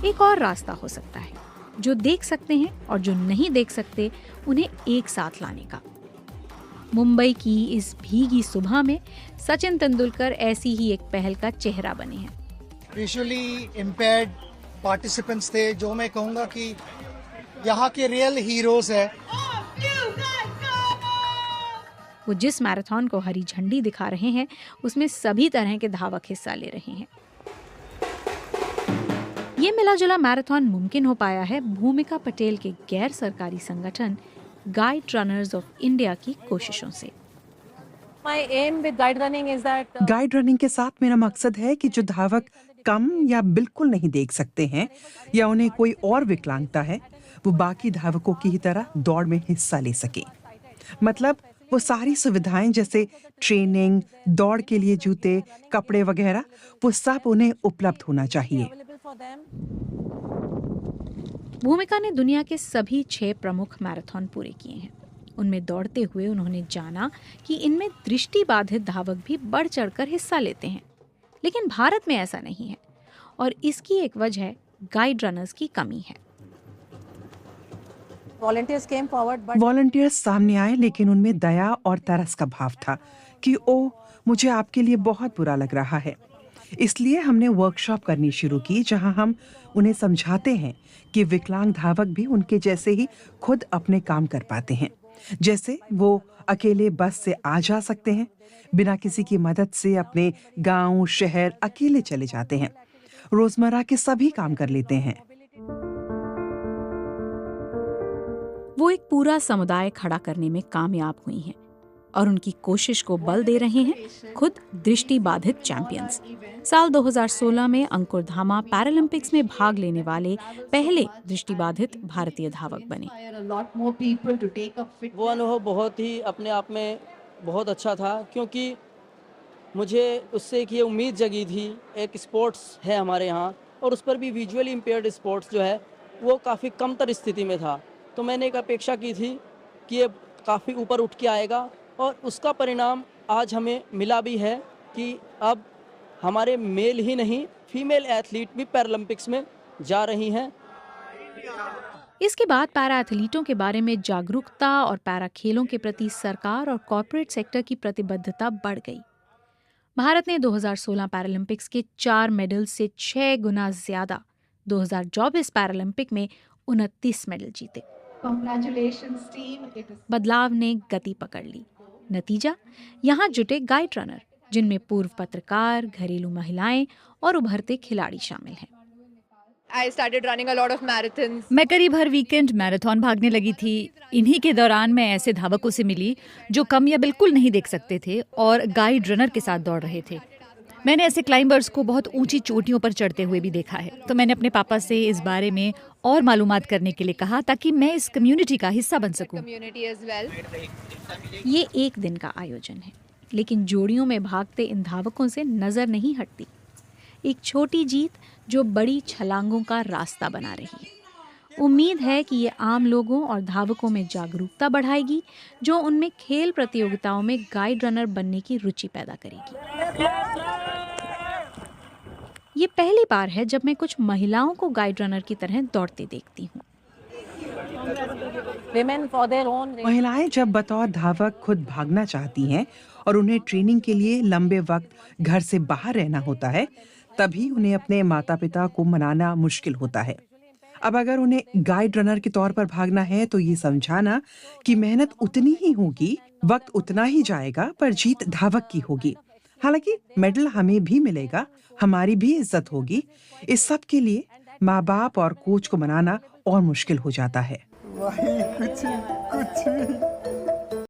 एक और रास्ता हो सकता है, जो देख सकते हैं और जो नहीं देख सकते उन्हें एक साथ लाने का। मुंबई की इस भीगी सुबह में सचिन तेंदुलकर ऐसी ही एक पहल का चेहरा बने हैं। विजुअली इम्पेयर्ड पार्टिसिपेंट्स थे, जो मैं कहूँगा कि यहाँ के रियल हीरोज है। वो जिस मैराथन को हरी झंडी दिखा रहे हैं, उसमें सभी तरह के धावक हिस्सा ले रहे हैं। ये मिला जुला मैराथन मुमकिन हो पाया है भूमिका पटेल के गैर सरकारी संगठन गाइड रनर्स ऑफ इंडिया की कोशिशों से। गाइड रनिंग के साथ मेरा मकसद है कि जो धावक कम या बिल्कुल नहीं देख सकते हैं या उन्हें कोई और विकलांगता है, वो बाकी धावकों की ही तरह दौड़ में हिस्सा ले सके। मतलब वो सारी सुविधाएं जैसे ट्रेनिंग, दौड़ के लिए जूते, कपड़े वगैरह, वो सब उन्हें उपलब्ध होना चाहिए। भूमिका ने दुनिया के सभी 6 प्रमुख मैराथन पूरे किए हैं। उनमें दौड़ते हुए उन्होंने जाना कि इनमें दृष्टिबाधित धावक भी बढ़ चढ़कर हिस्सा लेते हैं, लेकिन भारत में ऐसा नहीं है और इसकी एक वजह गाइड रनर्स की कमी है। वॉलंटियर्स सामने आए, लेकिन उनमें दया और तरस का भाव था कि ओह, मुझे आपके लिए बहुत बुरा लग रहा है। इसलिए हमने वर्कशॉप करनी शुरू की, जहां हम उन्हें समझाते हैं कि विकलांग धावक भी उनके जैसे ही खुद अपने काम कर पाते हैं। जैसे वो अकेले बस से आ जा सकते हैं, बिना किसी की मदद से अपने गांव, शहर अकेले चले जाते हैं, रोजमर्रा के सभी काम कर लेते हैं। वो एक पूरा समुदाय खड़ा करने में कामयाब हुई हैं और उनकी कोशिश को बल दे रहे हैं खुद दृष्टिबाधित चैंपियंस। साल 2016 में अंकुर धामा पैरालंपिक्स में भाग लेने वाले पहले दृष्टिबाधित भारतीय धावक बने। वो अनुभव बहुत ही अपने आप में बहुत अच्छा था, क्योंकि मुझे उससे एक ये उम्मीद जगी थी, एक स्पोर्ट्स है हमारे यहाँ और उस पर भी विजुअली इम्पेयर्ड स्पोर्ट्स जो है वो काफ़ी कमतर स्थिति में था। तो मैंने एक अपेक्षा की थी कि ये काफ़ी ऊपर उठ के आएगा और उसका परिणाम आज हमें मिला भी है कि अब हमारे मेल ही नहीं, फीमेल एथलीट भी पैरालंपिक्स में जा रही हैं। इसके बाद पैरा एथलीटों के बारे में जागरूकता और पैरा खेलों के प्रति सरकार और कॉर्पोरेट सेक्टर की प्रतिबद्धता बढ़ गई। भारत ने 2016 पैरालंपिक्स के 4 मेडल से 6 गुना ज्यादा 2024 पैरालंपिक में 29 मेडल जीते। बदलाव ने गति पकड़ ली। नतीजा, यहाँ जुटे गाइड रनर, जिनमें पूर्व पत्रकार, घरेलू महिलाएं और उभरते खिलाड़ी शामिल हैं। मैं करीब हर वीकेंड मैराथन भागने लगी थी। इन्हीं के दौरान मैं ऐसे धावकों से मिली जो कम या बिल्कुल नहीं देख सकते थे और गाइड रनर के साथ दौड़ रहे थे। मैंने ऐसे क्लाइंबर्स को बहुत ऊंची चोटियों पर चढ़ते हुए भी देखा है। तो मैंने अपने पापा से इस बारे में और मालूमात करने के लिए कहा, ताकि मैं इस कम्युनिटी का हिस्सा बन सकूं। ये एक दिन का आयोजन है, लेकिन जोड़ियों में भागते इन धावकों से नजर नहीं हटती एक छोटी जीत जो बड़ी छलांगों का रास्ता बना रही है। उम्मीद है कि ये आम लोगों और धावकों में जागरूकता बढ़ाएगी, जो उनमें खेल प्रतियोगिताओं में गाइड रनर बनने की रुचि पैदा करेगी। ये पहली बार है जब मैं कुछ महिलाओं को गाइड रनर की तरह दौड़ते देखती हूँ। महिलाएं जब बतौर धावक खुद भागना चाहती हैं और उन्हें ट्रेनिंग के लिए लंबे वक्त घर से बाहर रहना होता है, तभी उन्हें अपने माता पिता को मनाना मुश्किल होता है। अब अगर उन्हें गाइड रनर के तौर पर भागना है, तो ये समझाना कि मेहनत उतनी ही होगी, वक्त उतना ही जाएगा, पर जीत धावक की होगी। हालांकि मेडल हमें भी मिलेगा, हमारी भी इज्जत होगी। इस सब के लिए माँ बाप और कोच को मनाना और मुश्किल हो जाता है।